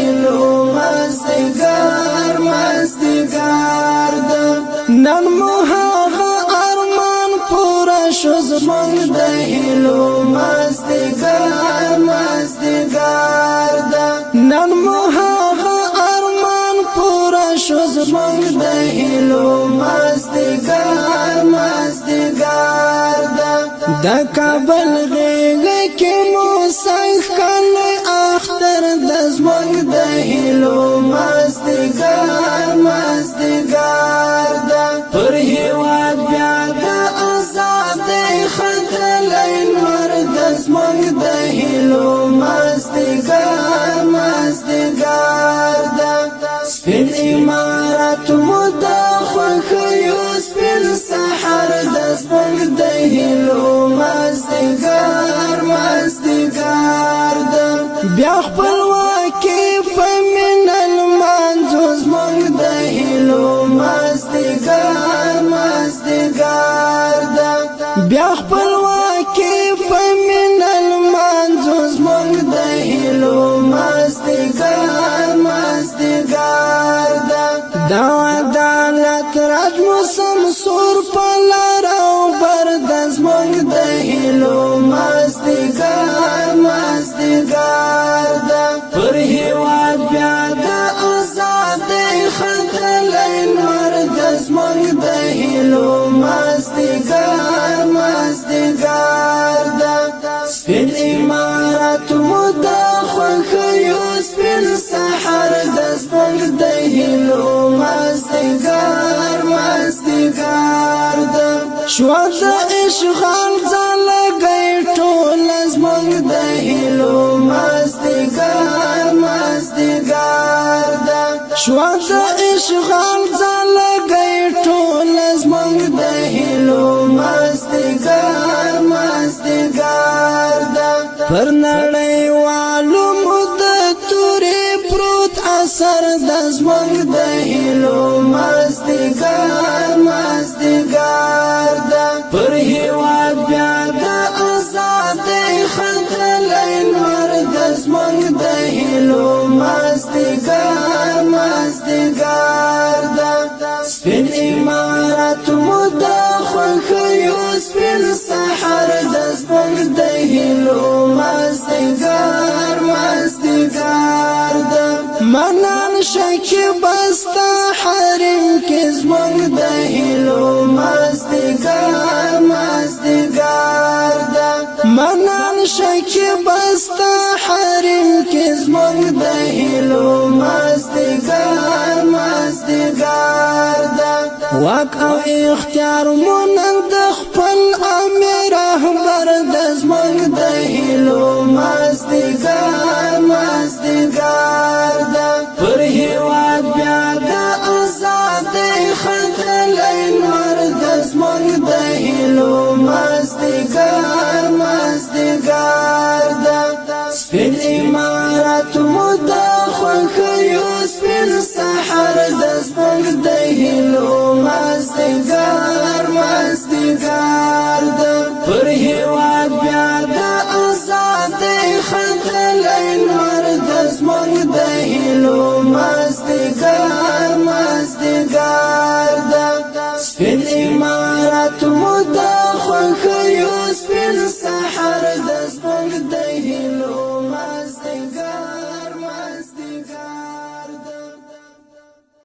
هیلو مازدیګر مازدیګر ده نن مو هغه ارمان پوره شو زمونږ د هیلو مازدیګر مازدیګر ده نن مو هغه ارمان پوره شو زمونږ د هیلو مازدیګر مازدیګر ده د کابل غیږ کې مو څنګ کلی اختر د زمونږ د هیلو مازدیګر مازدیګر ده پر هیواد بیا د ازادۍ ختلی لمر د زمونږ د هیلو مازدیګر مازدیګر ده سپین امارت مو د خوښیو سپین سحر د زمونږ د هیلو مازدیګر مازدیګر ده بیا خپلواکي په مینه لمانځو زمونږ د هیلو مازدیګر مازدیګر ده بیا خپلواکي په مینه لمانځو زمونږ د هیلو مازدیګر مازدیګر ده د عدالت راج مو سمسور په لار او بر د زمونږ د هیلو مازدیګر مازدیګر ده پر هیواد بیا د ازادۍ ختلی لمر د زمونږ د هیلو مازدیګر مازدیګر ده سپین امارت مو د خوښیو سپین سحر د زمونږ د هیلو مازدیګر مازدیګر ده شو د اشغال ځالګۍ ټوله زمونږ د هیلو مازدیګر مازدیګر ده شو د اشغال ځالګۍ ټوله زمونږ د هیلو مازدیګر مازدیګر ده پر نړیوالو مو د تورې پروت اثر د زمونږ د هیلو مازدیګر مازدیګر ده پر هیواد بیا د ازادۍ ختلی لمر د زمونږ د هیلو مازدیګر مازدیګر ده سپین امارت مو د خوښیو سپین سحر د زمونږ د هیلو مازدیګر مازدیګر ده منان شکیب ستا حرم کې زمونږ د هیلو مازدیګر مازدیګر ده منان شکیب ستا حرم کې زمونږ د هیلو مازدیګر مازدیګر ده واک او اختیار مو نن د خپل امیر رهبر د زمونږ د هیلو مازدیګر مازدیګر ده پر هیواد بیا د ازادۍ ختلی لمر د زمونږ د هیلو مازدیګر مازدیګر ده سپین امارت مو د خوښیو سپین سحر د